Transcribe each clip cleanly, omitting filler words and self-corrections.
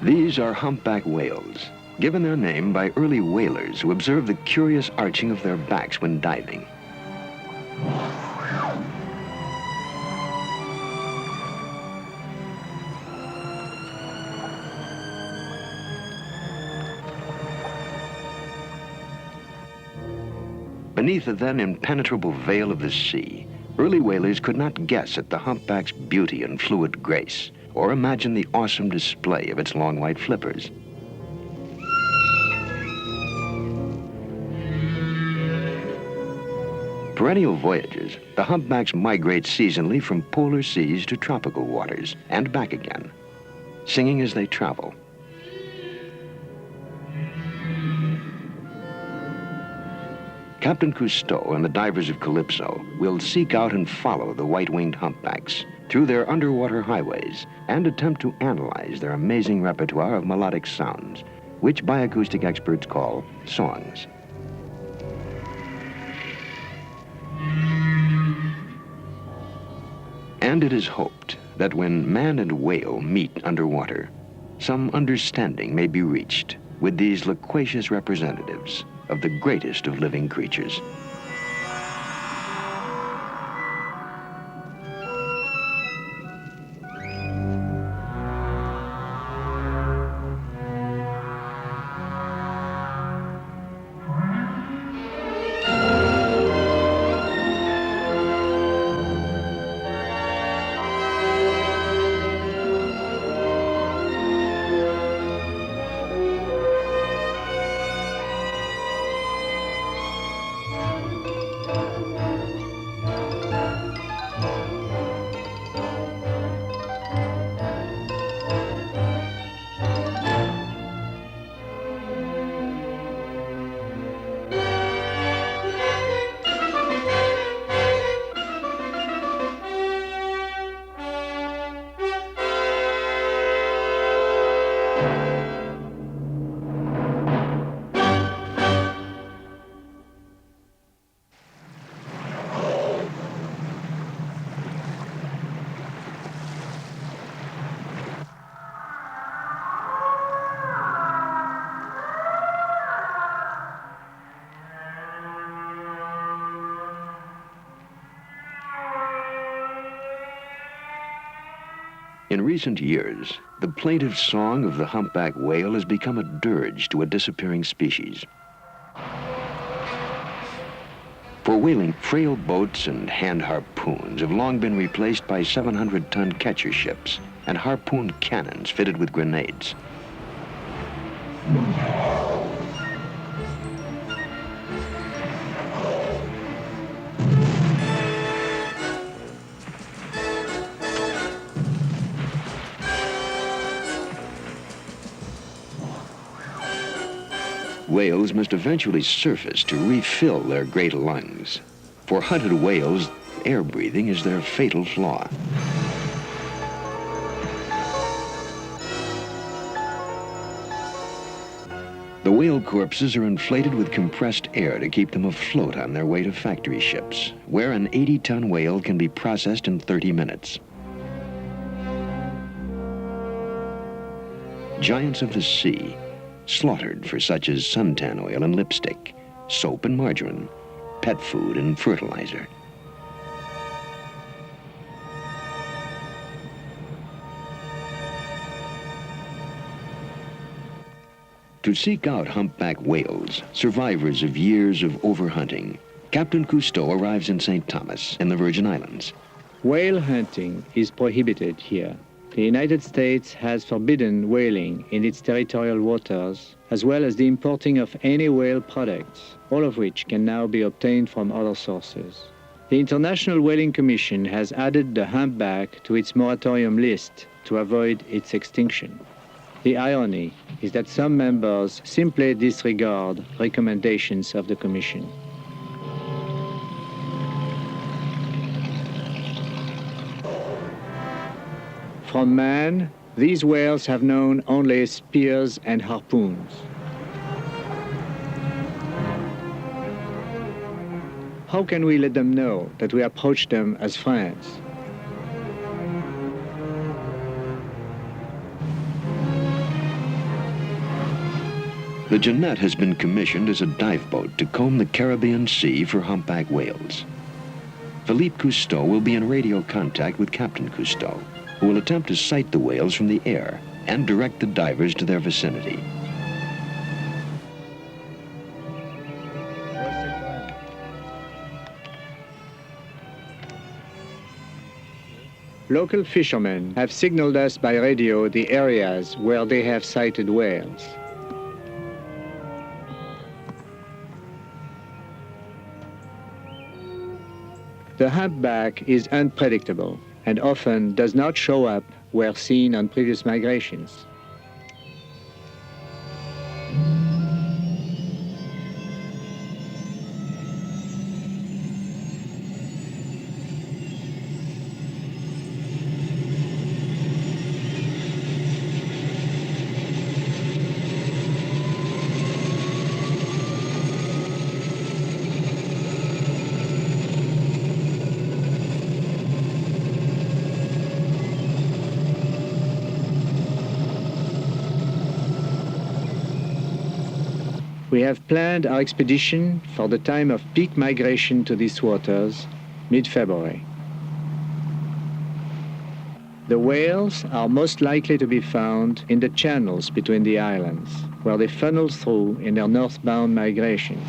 These are humpback whales, given their name by early whalers who observed the curious arching of their backs when diving. Beneath the then impenetrable veil of the sea, early whalers could not guess at the humpback's beauty and fluid grace, or imagine the awesome display of its long white flippers. Perennial voyagers, the humpbacks migrate seasonally from polar seas to tropical waters and back again, singing as they travel. Captain Cousteau and the divers of Calypso will seek out and follow the white-winged humpbacks through their underwater highways and attempt to analyze their amazing repertoire of melodic sounds, which bioacoustic experts call songs. And it is hoped that when man and whale meet underwater, some understanding may be reached with these loquacious representatives of the greatest of living creatures. In recent years, the plaintive song of the humpback whale has become a dirge to a disappearing species. For whaling, frail boats and hand harpoons have long been replaced by 700-ton catcher ships and harpoon cannons fitted with grenades. Whales must eventually surface to refill their great lungs. For hunted whales, air breathing is their fatal flaw. The whale corpses are inflated with compressed air to keep them afloat on their way to factory ships, where an 80-ton whale can be processed in 30 minutes. Giants of the sea, slaughtered for such as suntan oil and lipstick, soap and margarine, pet food and fertilizer. To seek out humpback whales, survivors of years of overhunting, Captain Cousteau arrives in St. Thomas in the Virgin Islands. Whale hunting is prohibited here. The United States has forbidden whaling in its territorial waters, as well as the importing of any whale products, all of which can now be obtained from other sources. The International Whaling Commission has added the humpback to its moratorium list to avoid its extinction. The irony is that some members simply disregard recommendations of the Commission. From man, these whales have known only spears and harpoons. How can we let them know that we approach them as friends? The Jeannette has been commissioned as a dive boat to comb the Caribbean Sea for humpback whales. Philippe Cousteau will be in radio contact with Captain Cousteau, who will attempt to sight the whales from the air and direct the divers to their vicinity. Local fishermen have signaled us by radio the areas where they have sighted whales. The humpback is unpredictable and often does not show up where seen on previous migrations. We have planned our expedition for the time of peak migration to these waters, mid-February. The whales are most likely to be found in the channels between the islands, where they funnel through in their northbound migrations.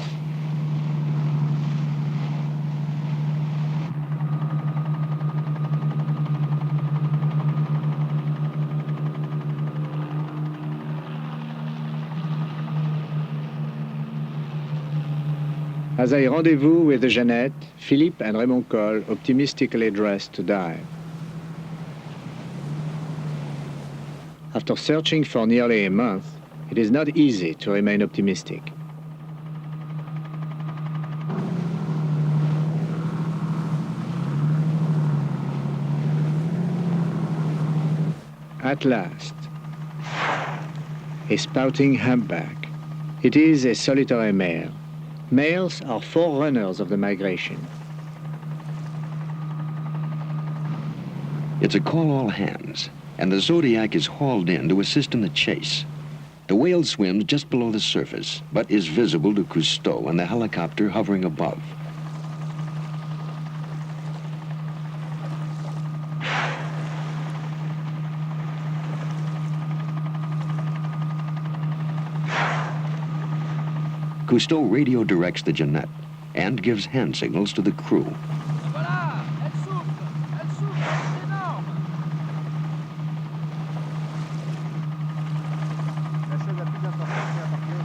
As I rendezvous with the Jeannette, Philippe and Raymond Coll optimistically dressed to dive. After searching for nearly a month, it is not easy to remain optimistic. At last, a spouting humpback. It is a solitary male. Males are forerunners of the migration. It's a call all hands, and the Zodiac is hauled in to assist in the chase. The whale swims just below the surface, but is visible to Cousteau and the helicopter hovering above. Cousteau radio directs the Jeannette and gives hand signals to the crew. Voilà, elle souffle, c'est énorme. La chose la plus importante, c'est à partir.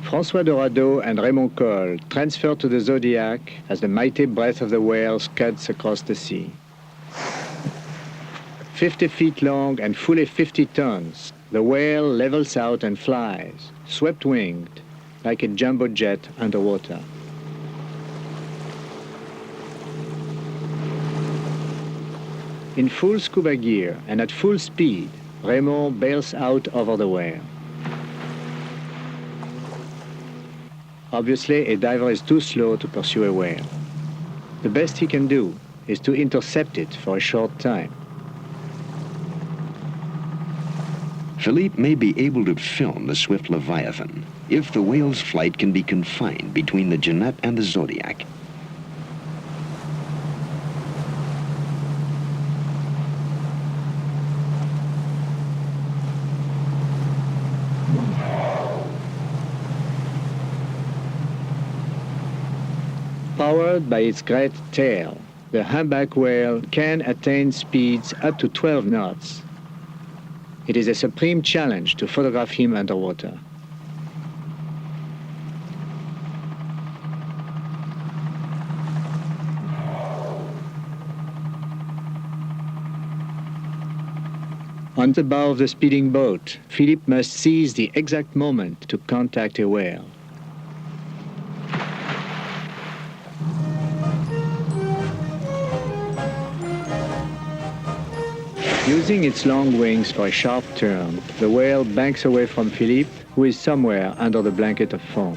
François Dorado and Raymond Coll transfer to the Zodiac as the mighty breath of the whale scuds across the sea. 50 feet long and fully 50 tons, the whale levels out and flies, swept-winged, like a jumbo jet underwater. In full scuba gear and at full speed, Raymond bails out over the whale. Obviously, a diver is too slow to pursue a whale. The best he can do is to intercept it for a short time. Philippe may be able to film the swift Leviathan if the whale's flight can be confined between the Jeannette and the Zodiac. Powered by its great tail, the humpback whale can attain speeds up to 12 knots. It is a supreme challenge to photograph him underwater. On the bow of the speeding boat, Philippe must seize the exact moment to contact a whale. Using its long wings for a sharp turn, the whale banks away from Philippe, who is somewhere under the blanket of foam.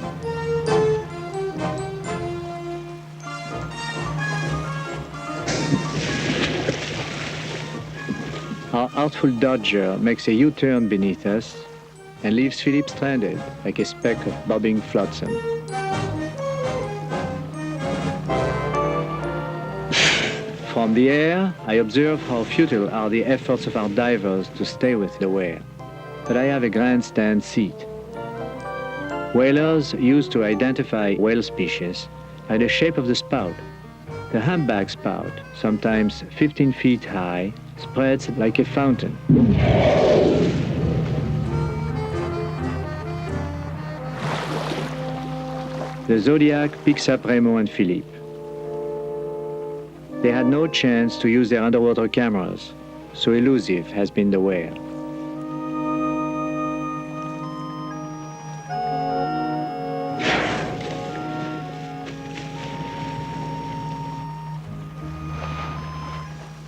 Our artful dodger makes a U-turn beneath us and leaves Philip stranded like a speck of bobbing flotsam. From the air, I observe how futile are the efforts of our divers to stay with the whale. But I have a grandstand seat. Whalers used to identify whale species by the shape of the spout. The humpback spout, sometimes 15 feet high, spreads like a fountain. The Zodiac picks up Raymond and Philippe. They had no chance to use their underwater cameras, so elusive has been the whale.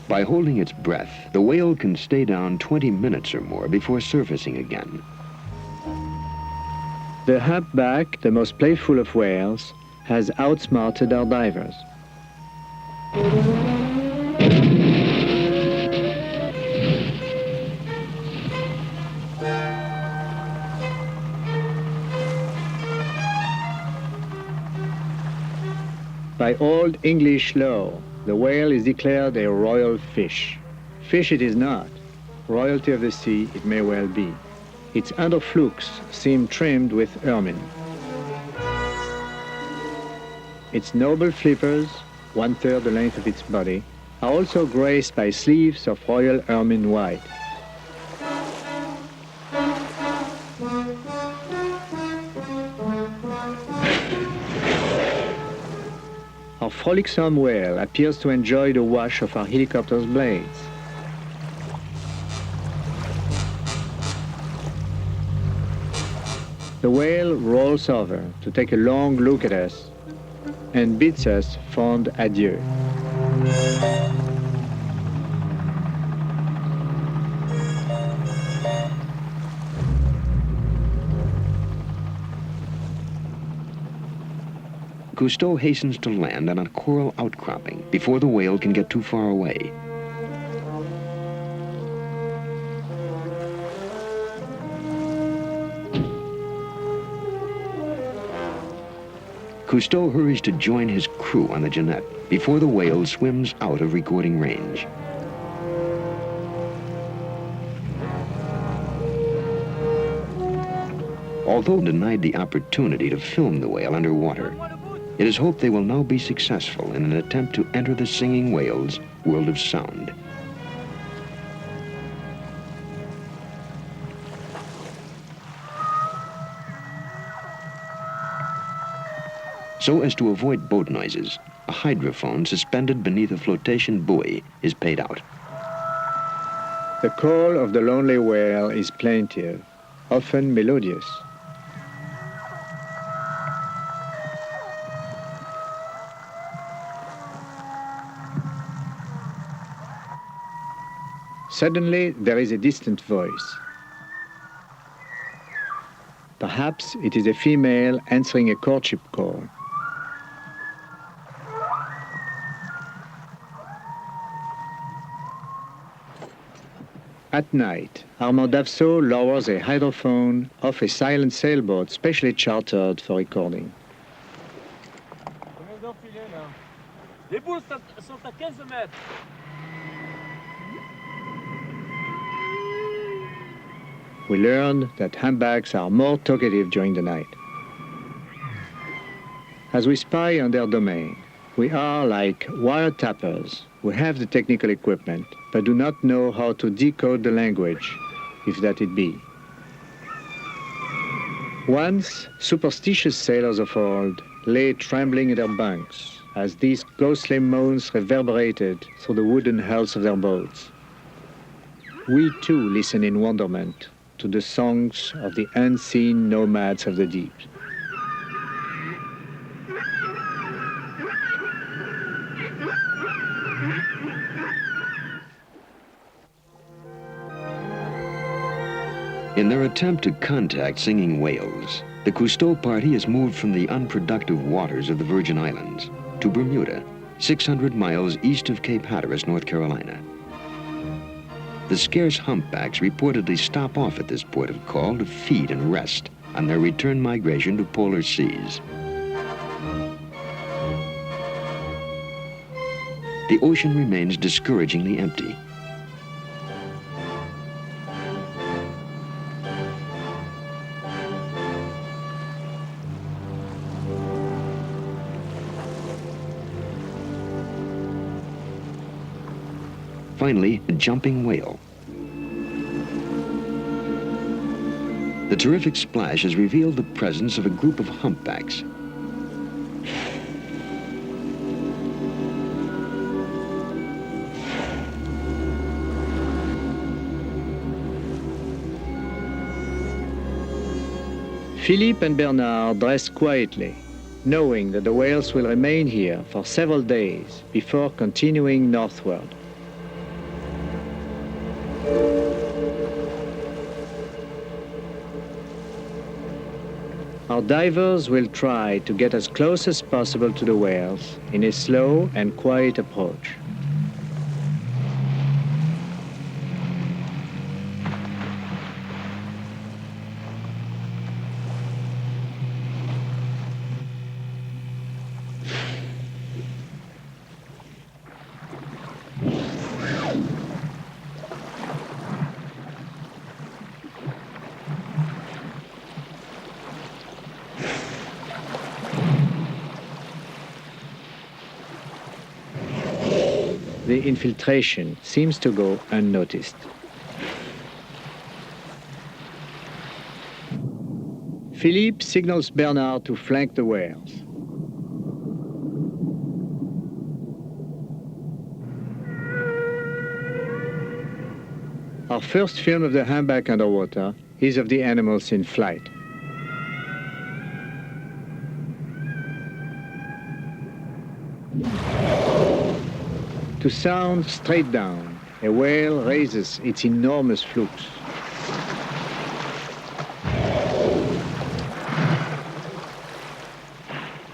By holding its breath, the whale can stay down 20 minutes or more before surfacing again. The humpback, the most playful of whales, has outsmarted our divers. By old English law, the whale is declared a royal fish. Fish it is not. Royalty of the sea it may well be. Its underflukes seem trimmed with ermine. Its noble flippers, 1/3 the length of its body, are also graced by sleeves of royal ermine white. Our frolicsome whale appears to enjoy the wash of our helicopter's blades. The whale rolls over to take a long look at us and bids us fond adieu. Cousteau hastens to land on a coral outcropping before the whale can get too far away. Cousteau hurries to join his crew on the Jeannette before the whale swims out of recording range. Although denied the opportunity to film the whale underwater, it is hoped they will now be successful in an attempt to enter the singing whale's world of sound. So as to avoid boat noises, a hydrophone suspended beneath a flotation buoy is paid out. The call of the lonely whale is plaintive, often melodious. Suddenly, there is a distant voice. Perhaps it is a female answering a courtship call. At night, Armand Davsault lowers a hydrophone off a silent sailboat specially chartered for recording. Combien d'heures filer là? Les boules sont à 15 mètres. We learned that humpbacks are more talkative during the night. As we spy on their domain, we are like wiretappers who have the technical equipment but do not know how to decode the language, if that it be. Once, superstitious sailors of old lay trembling in their bunks as these ghostly moans reverberated through the wooden hulls of their boats. We too listen in wonderment to the songs of the unseen nomads of the deep. In their attempt to contact singing whales, the Cousteau party has moved from the unproductive waters of the Virgin Islands to Bermuda, 600 miles east of Cape Hatteras, North Carolina. The scarce humpbacks reportedly stop off at this port of call to feed and rest on their return migration to polar seas. The ocean remains discouragingly empty. Finally, a jumping whale. The terrific splash has revealed the presence of a group of humpbacks. Philippe and Bernard dress quietly, knowing that the whales will remain here for several days before continuing northward. Our divers will try to get as close as possible to the whales in a slow and quiet approach. The infiltration seems to go unnoticed. Philippe signals Bernard to flank the whales. Our first film of the humpback underwater is of the animals in flight. To sound straight down, a whale raises its enormous flukes.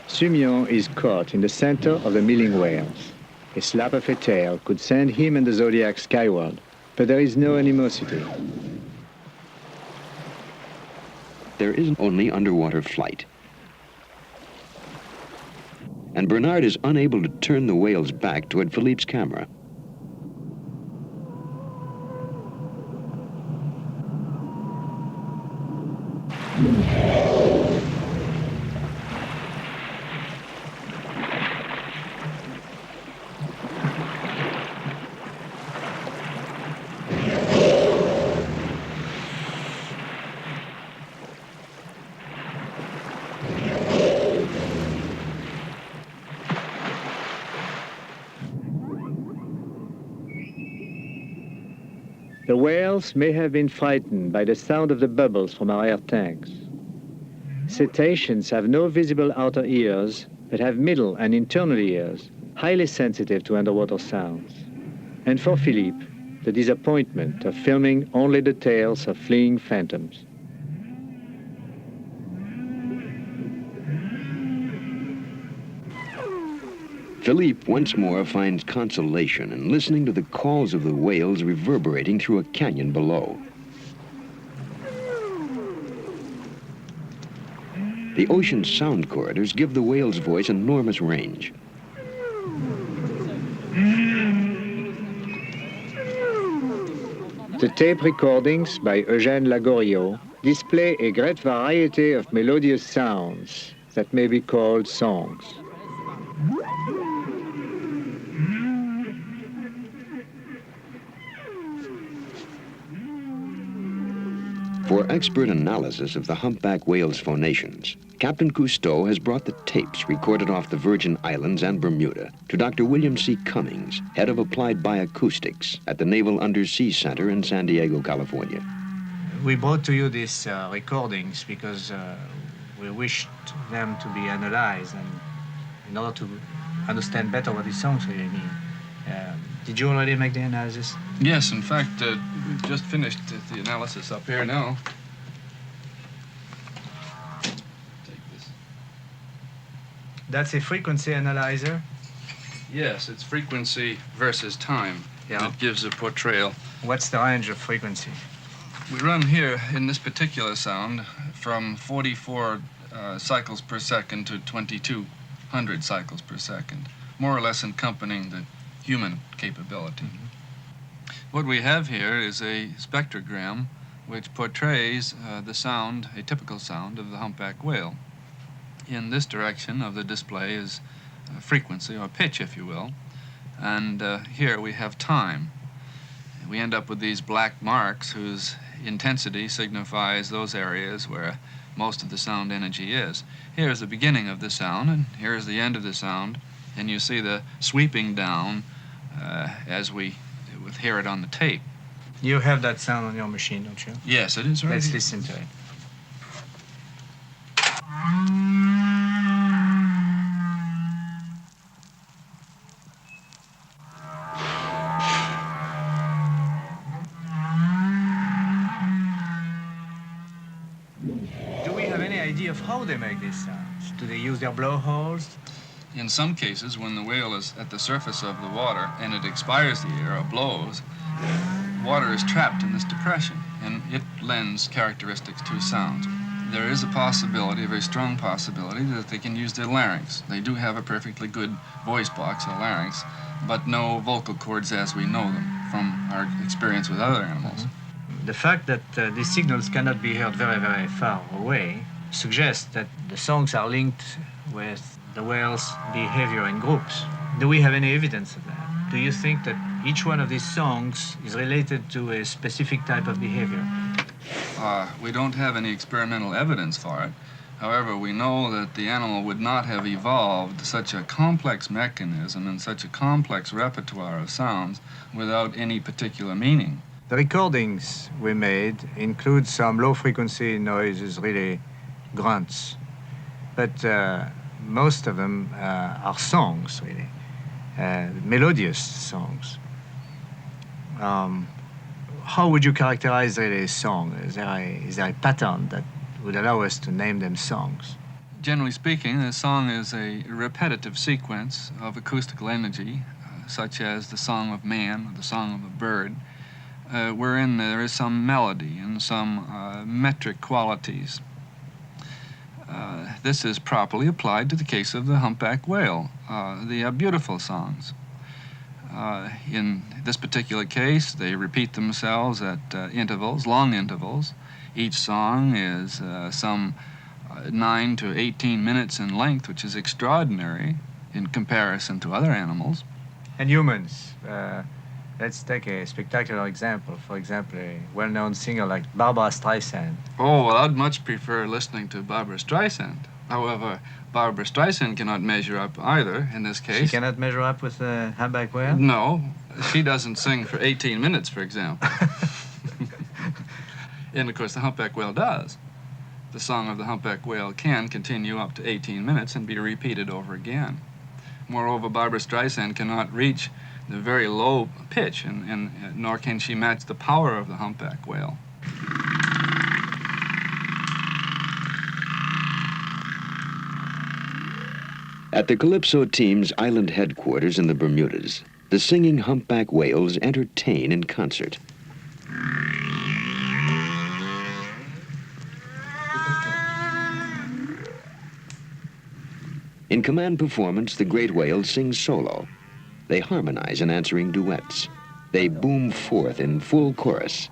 Sumion is caught in the center of the milling whales. A slap of a tail could send him and the Zodiac skyward, but there is no animosity. There is only underwater flight. And Bernard is unable to turn the whales back toward Philippe's camera. The whales may have been frightened by the sound of the bubbles from our air tanks. Cetaceans have no visible outer ears, but have middle and internal ears, highly sensitive to underwater sounds. And for Philippe, the disappointment of filming only the tails of fleeing phantoms. Philippe once more finds consolation in listening to the calls of the whales reverberating through a canyon below. The ocean's sound corridors give the whale's voice enormous range. The tape recordings by Eugène Lagoriot display a great variety of melodious sounds that may be called songs. For expert analysis of the humpback whale's phonations, Captain Cousteau has brought the tapes recorded off the Virgin Islands and Bermuda to Dr. William C. Cummings, head of Applied Bioacoustics at the Naval Undersea Center in San Diego, California. We brought to you these recordings because we wished them to be analyzed and in order to understand better what these songs really mean. Did you already make the analysis? Yes, in fact, we've just finished the analysis up here now. Take this. That's a frequency analyzer. Yes, it's frequency versus time. that gives a portrayal. What's the range of frequency? We run here in this particular sound from 44 cycles per second to 2200 cycles per second, more or less encompassing the human capability. What we have here is a spectrogram which portrays the sound, a typical sound of the humpback whale. In this direction of the display is frequency, or pitch, if you will, and here we have time. We end up with these black marks whose intensity signifies those areas where most of the sound energy is. Here's the beginning of the sound, and here's the end of the sound, and you see the sweeping down as we hear it on the tape. You have that sound on your machine, don't you? Yes, it is right. Let's here. listen to it. Do we have any idea of how they make these sounds? Do they use their blowholes? In some cases, when the whale is at the surface of the water and it expires the air or blows, water is trapped in this depression, and it lends characteristics to sounds. There is a possibility, a very strong possibility, that they can use their larynx. They do have a perfectly good voice box, a larynx, but no vocal cords as we know them from our experience with other animals. The fact that these signals cannot be heard very, very far away suggests that the songs are linked with the whale's behavior in groups. Do we have any evidence of that? Do you think that each one of these songs is related to a specific type of behavior? We don't have any experimental evidence for it. However, we know that the animal would not have evolved such a complex mechanism and such a complex repertoire of sounds without any particular meaning. The recordings we made include some low-frequency noises, really grunts, but most of them are songs, really, melodious songs. How would you characterize really a song? Is there a pattern that would allow us to name them songs? Generally speaking, a song is a repetitive sequence of acoustical energy, such as the song of man or the song of a bird, wherein there is some melody and some metric qualities. This is properly applied to the case of the humpback whale. They are beautiful songs. In this particular case, they repeat themselves at intervals, long intervals. Each song is some 9 to 18 minutes in length, which is extraordinary in comparison to other animals. And humans, let's take a spectacular example. For example, a well-known singer like Barbra Streisand. Oh, well, I'd much prefer listening to Barbra Streisand. However, Barbra Streisand cannot measure up either in this case. She cannot measure up with the humpback whale? No, she doesn't sing for 18 minutes, for example. And of course, the humpback whale does. The song of the humpback whale can continue up to 18 minutes and be repeated over again. Moreover, Barbra Streisand cannot reach the very low pitch, and nor can she match the power of the humpback whale. At the Calypso team's island headquarters in the Bermudas, the singing humpback whales entertain in concert. In command performance, the great whale sings solo. They harmonize in answering duets. They boom forth in full chorus.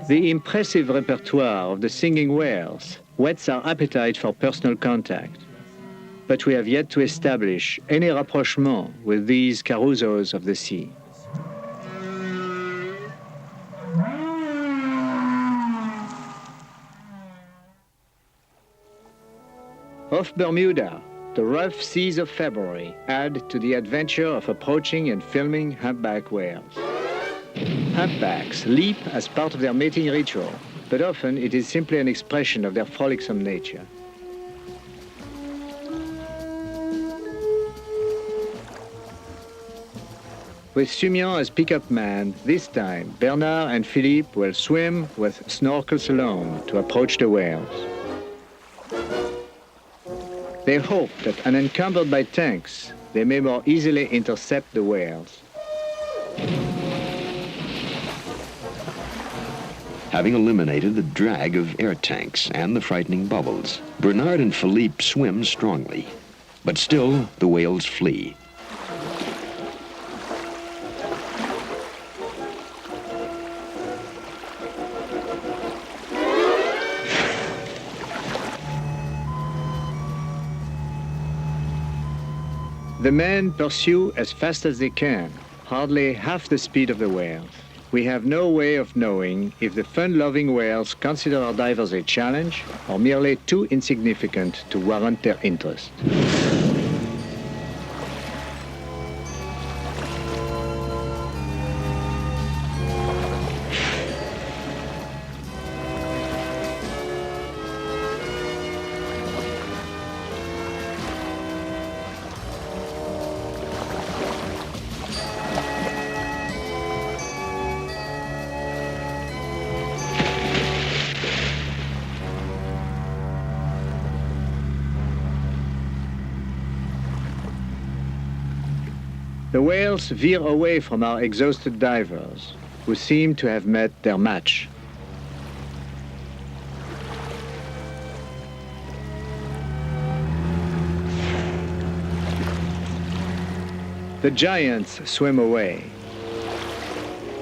The impressive repertoire of the singing whales whets our appetite for personal contact. But we have yet to establish any rapprochement with these carusos of the sea. Off Bermuda, The rough seas of February add to the adventure of approaching and filming humpback whales. Humpbacks leap as part of their mating ritual, but often it is simply an expression of their frolicsome nature. With Sumian as pickup man, this time Bernard and Philippe will swim with snorkels alone to approach the whales. They hope that unencumbered by tanks, they may more easily intercept the whales. Having eliminated the drag of air tanks and the frightening bubbles, Bernard and Philippe swim strongly, but still the whales flee. The men pursue as fast as they can, hardly half the speed of the whales. We have no way of knowing if the fun-loving whales consider our divers a challenge or merely too insignificant to warrant their interest. The whales veer away from our exhausted divers, who seem to have met their match. The giants swim away.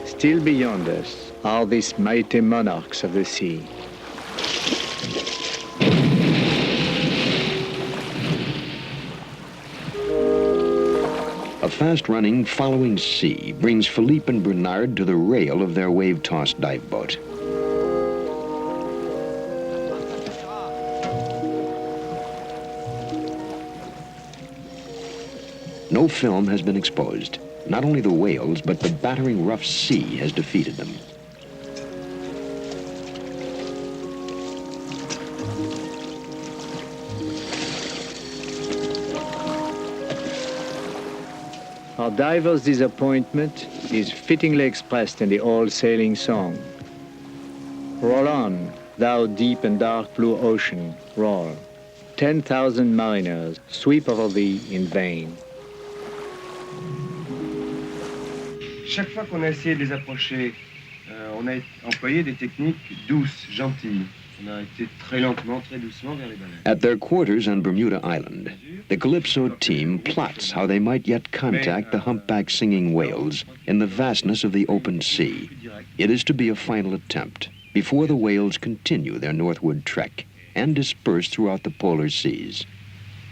Still beyond us are these mighty monarchs of the sea. A fast-running, following sea brings Philippe and Bernard to the rail of their wave-tossed dive boat. No film has been exposed. Not only the whales, but the battering rough sea has defeated them. Our diver's disappointment is fittingly expressed in the old sailing song. Roll on, thou deep and dark blue ocean, roll. 10,000 mariners sweep over thee in vain. Chaque fois qu'on a essayé de les approcher, on a employé des techniques douces, gentilles. On a été très lentement, très doucement vers les baleines. At their quarters on Bermuda Island, the Calypso team plots how they might yet contact the humpback singing whales in the vastness of the open sea. It is to be a final attempt before the whales continue their northward trek and disperse throughout the polar seas.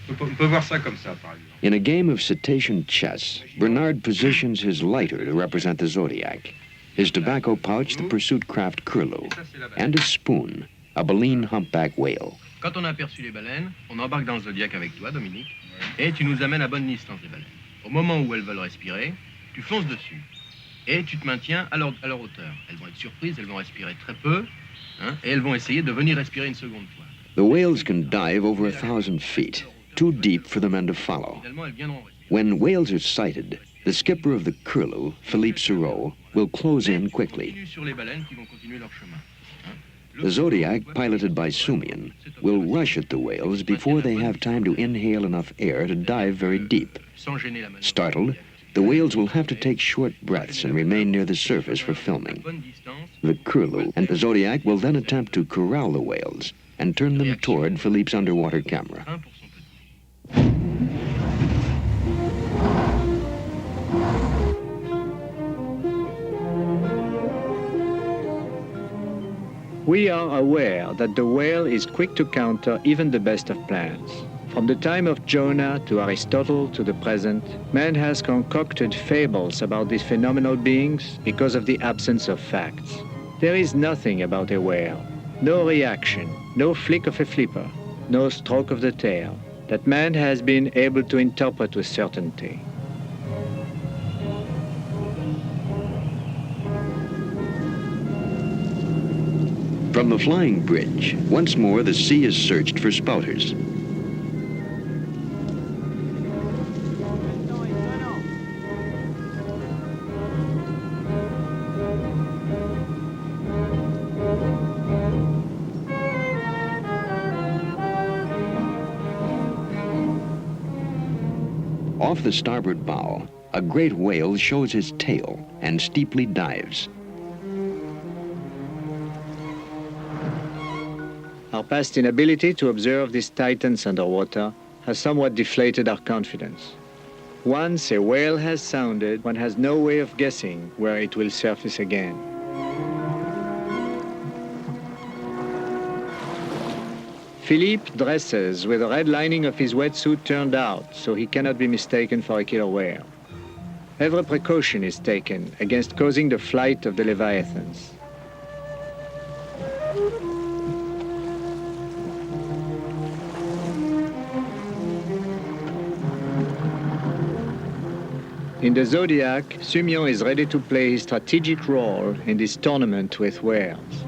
On peut voir ça comme ça, par exemple. In a game of cetacean chess, Bernard positions his lighter to represent the zodiac, his tobacco pouch the pursuit craft curlew, and his spoon, a baleen humpback whale. Quand on a aperçu les baleines, on embarque dans le zodiaque avec toi, Dominique, et tu nous amènes à bonne distance des baleines. Au moment où elles veulent respirer, tu fonces dessus, et tu te maintiens à leur hauteur. Elles vont être surprises, elles vont respirer très peu, hein, et elles vont essayer de venir respirer une seconde fois. The whales can dive over 1,000 feet, too deep for the men to follow. Finalement, elles viendront respirer. When whales are sighted, the skipper of the curlew, Philippe Sereau, will close in quickly. Continue sur les baleines qui vont continuer leur chemin. The Zodiac, piloted by Sumian, will rush at the whales before they have time to inhale enough air to dive very deep. Startled, the whales will have to take short breaths and remain near the surface for filming. The curlew and the Zodiac will then attempt to corral the whales and turn them toward Philippe's underwater camera. We are aware that the whale is quick to counter even the best of plans. From the time of Jonah to Aristotle to the present, man has concocted fables about these phenomenal beings because of the absence of facts. There is nothing about a whale. No reaction, no flick of a flipper, no stroke of the tail. that man has been able to interpret with certainty. From the flying bridge, once more the sea is searched for spouters. Off the starboard bow, a great whale shows his tail and steeply dives. Our past inability to observe these titans underwater has somewhat deflated our confidence. Once a whale has sounded, one has no way of guessing where it will surface again. Philippe dresses with the red lining of his wetsuit turned out so he cannot be mistaken for a killer whale. Every precaution is taken against causing the flight of the leviathans. In the Zodiac, Sumion is ready to play his strategic role in this tournament with whales.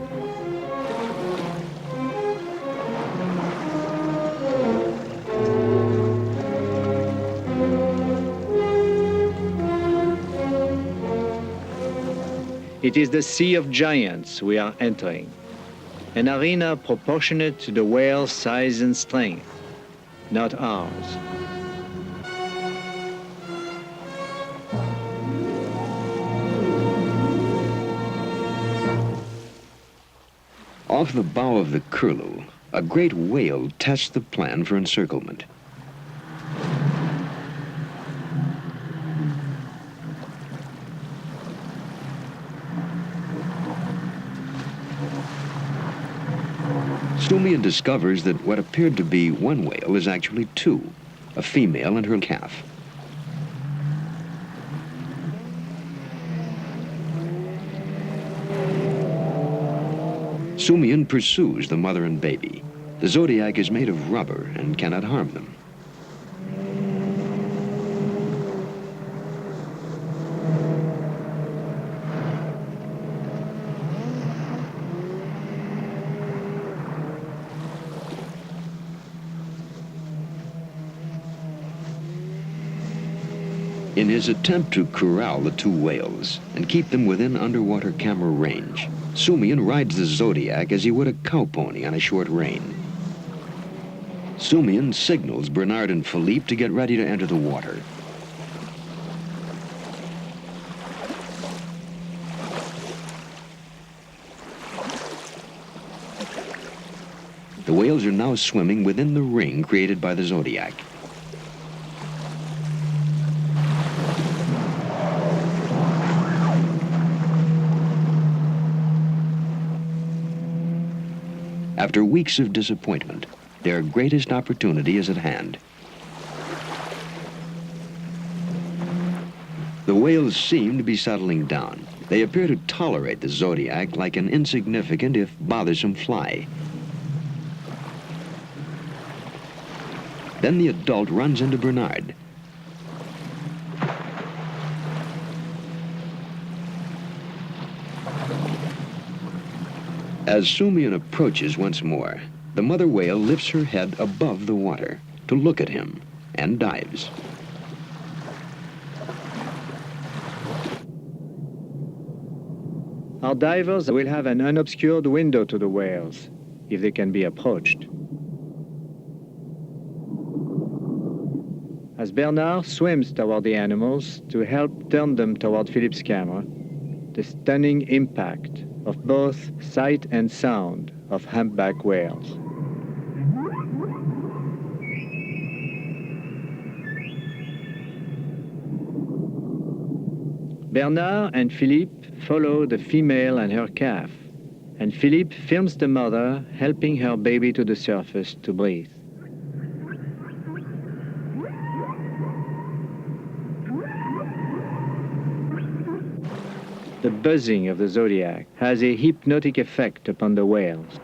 It is the Sea of Giants we are entering, an arena proportionate to the whale's size and strength, not ours. Off the bow of the Curlew, a great whale tests the plan for encirclement. Sumion discovers that what appeared to be one whale is actually two, a female and her calf. Sumion pursues the mother and baby. The Zodiac is made of rubber and cannot harm them. In his attempt to corral the two whales and keep them within underwater camera range, Sumion rides the Zodiac as he would a cow pony on a short rein. Sumion signals Bernard and Philippe to get ready to enter the water. The whales are now swimming within the ring created by the Zodiac. After weeks of disappointment, their greatest opportunity is at hand. The whales seem to be settling down. They appear to tolerate the Zodiac like an insignificant, if bothersome, fly. Then the adult runs into Bernard. As Sumion approaches once more, the mother whale lifts her head above the water to look at him and dives. Our divers will have an unobscured window to the whales, if they can be approached. As Bernard swims toward the animals to help turn them toward Philippe's camera, the stunning impact of both sight and sound of humpback whales. Bernard and Philippe follow the female and her calf, and Philippe films the mother helping her baby to the surface to breathe. The buzzing of the Zodiac has a hypnotic effect upon the whales.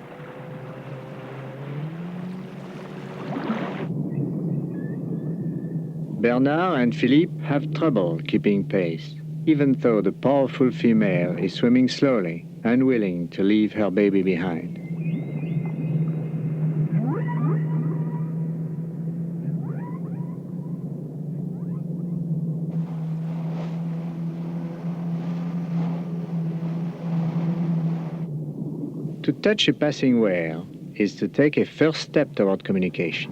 Bernard and Philippe have trouble keeping pace, even though the powerful female is swimming slowly, unwilling to leave her baby behind. To touch a passing whale is to take a first step toward communication.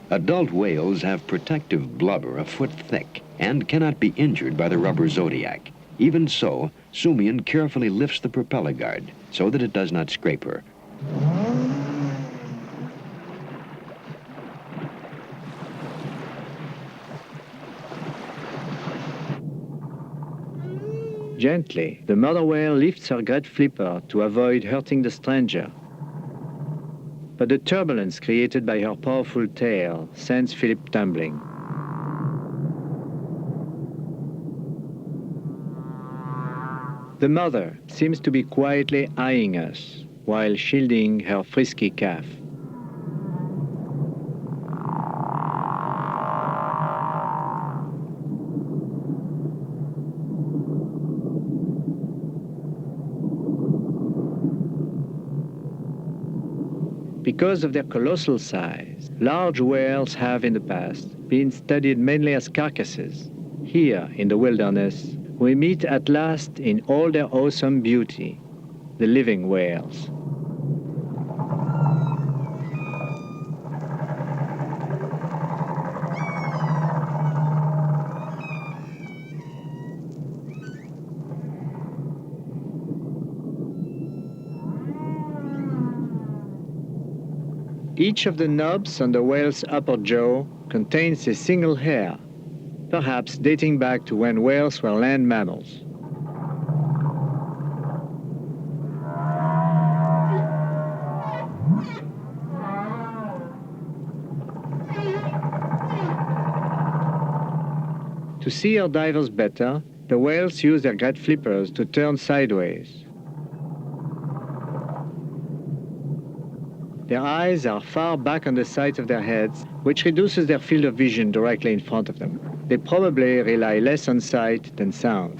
Adult whales have protective blubber a foot thick and cannot be injured by the rubber zodiac. Even so, Sumian carefully lifts the propeller guard so that it does not scrape her. Gently, the mother whale lifts her great flipper to avoid hurting the stranger. But the turbulence created by her powerful tail sends Philip tumbling. The mother seems to be quietly eyeing us while shielding her frisky calf. Because of their colossal size, large whales have in the past been studied mainly as carcasses. Here, in the wilderness, we meet at last in all their awesome beauty, the living whales. Each of the knobs on the whale's upper jaw contains a single hair, perhaps dating back to when whales were land mammals. To see our divers better, the whales use their great flippers to turn sideways. Their eyes are far back on the sides of their heads, which reduces their field of vision directly in front of them. They probably rely less on sight than sound.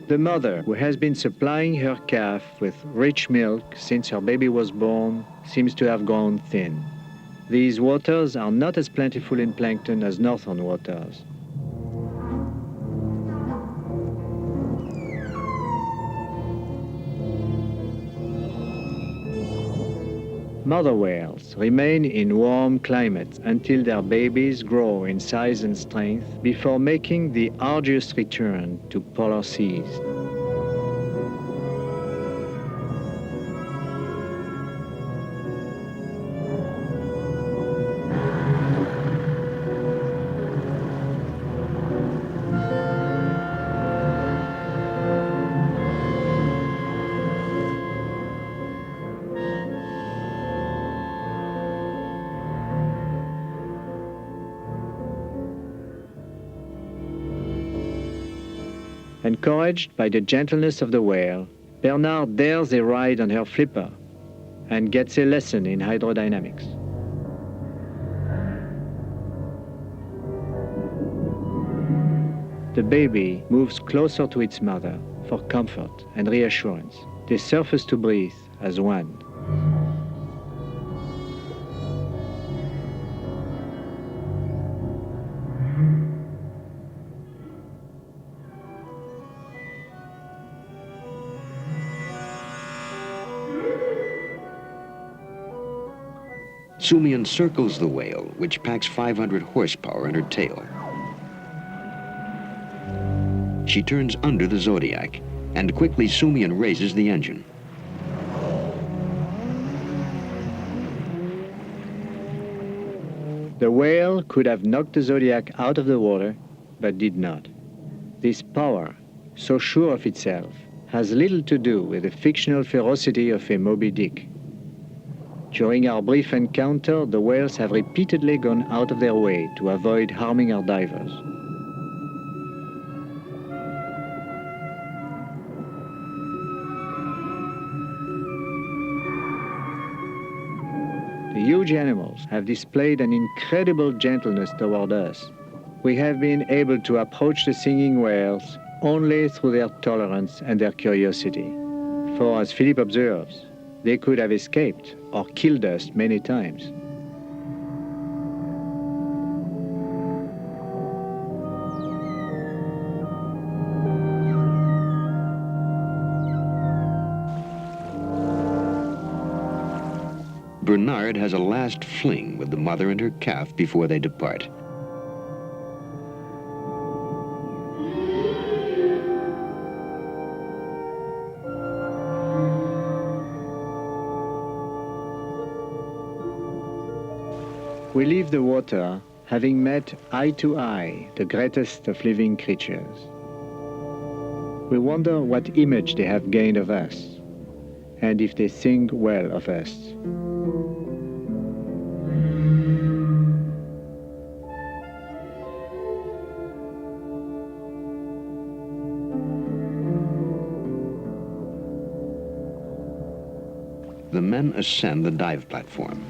The mother, who has been supplying her calf with rich milk since her baby was born, seems to have grown thin. These waters are not as plentiful in plankton as northern waters. Mother whales remain in warm climates until their babies grow in size and strength before making the arduous return to polar seas. Encouraged by the gentleness of the whale, Bernard dares a ride on her flipper and gets a lesson in hydrodynamics. The baby moves closer to its mother for comfort and reassurance. They surface to breathe as one. Sumian circles the whale, which packs 500 horsepower in her tail. She turns under the Zodiac, and quickly Sumian raises the engine. The whale could have knocked the Zodiac out of the water, but did not. This power, so sure of itself, has little to do with the fictional ferocity of a Moby Dick. During our brief encounter, the whales have repeatedly gone out of their way to avoid harming our divers. The huge animals have displayed an incredible gentleness toward us. We have been able to approach the singing whales only through their tolerance and their curiosity. For, as Philippe observes, they could have escaped or killed us many times. Bernard has a last fling with the mother and her calf before they depart. We leave the water having met eye to eye the greatest of living creatures. We wonder what image they have gained of us, and if they think well of us. The men ascend the dive platform.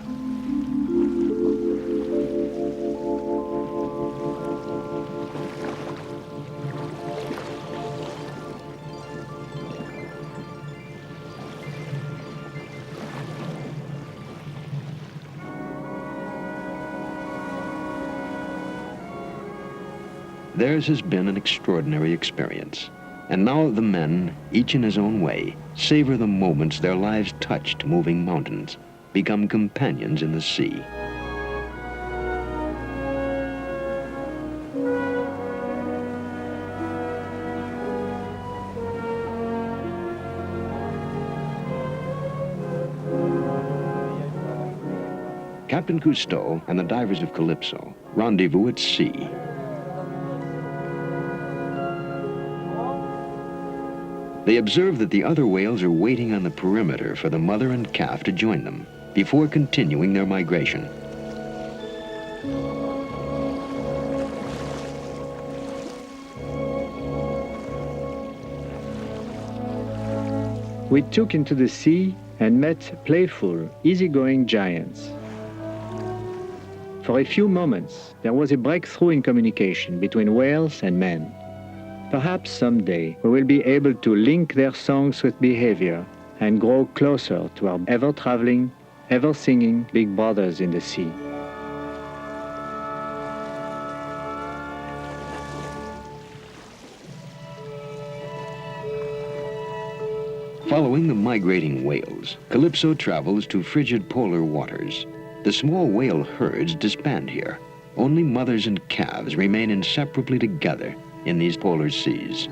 Theirs has been an extraordinary experience. And now the men, each in his own way, savor the moments their lives touched moving mountains, become companions in the sea. Captain Cousteau and the divers of Calypso rendezvous at sea. They observe that the other whales are waiting on the perimeter for the mother and calf to join them before continuing their migration. We took into the sea and met playful, easygoing giants. For a few moments, there was a breakthrough in communication between whales and men. Perhaps someday we will be able to link their songs with behavior and grow closer to our ever-traveling, ever-singing big brothers in the sea. Following the migrating whales, Calypso travels to frigid polar waters. The small whale herds disband here. Only mothers and calves remain inseparably together in these polar seas.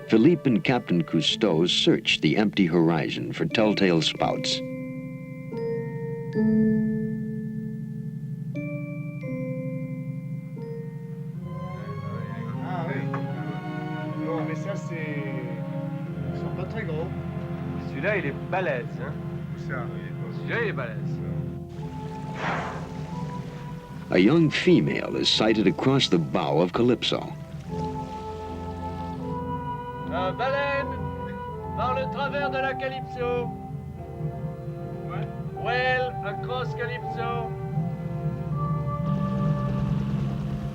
Philippe and Captain Cousteau search the empty horizon for telltale spouts. Ah oui. Non, mais ça c'est... Ils sont pas très gros. Celui-là, il est balèze, hein? Ça, Celui-là, il est balèze. A young female is sighted across the bow of Calypso. Baleine, par le travers de la Calypso. Whale across Calypso.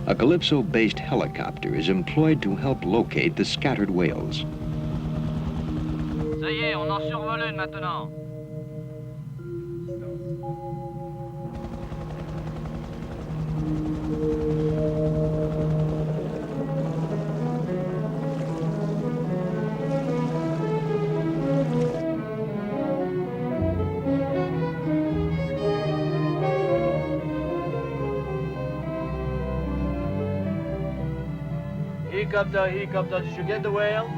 A Calypso-based helicopter is employed to help locate the scattered whales. Ça y est, on en survole une maintenant. Helicopter, did you get the whale?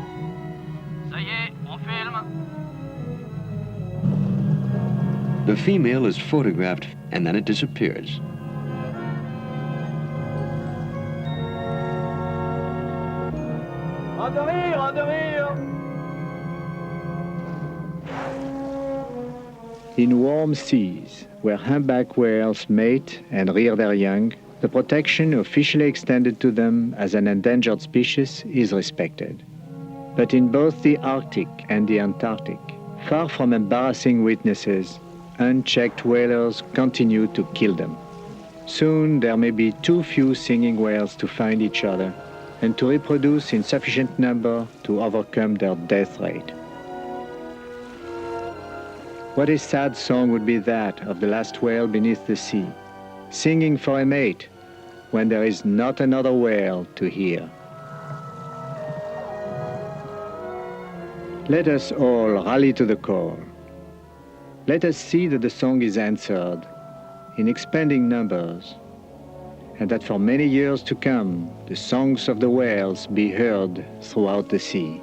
Ça y est, on filme. The female is photographed and then it disappears. On the rear! In warm seas, where humpback whales mate and rear their young, the protection officially extended to them as an endangered species is respected. But in both the Arctic and the Antarctic, far from embarrassing witnesses, unchecked whalers continue to kill them. Soon there may be too few singing whales to find each other and to reproduce in sufficient number to overcome their death rate. What a sad song would be that of the last whale beneath the sea, singing for a mate when there is not another whale to hear. Let us all rally to the call. Let us see that the song is answered in expanding numbers, and that for many years to come, the songs of the whales be heard throughout the sea.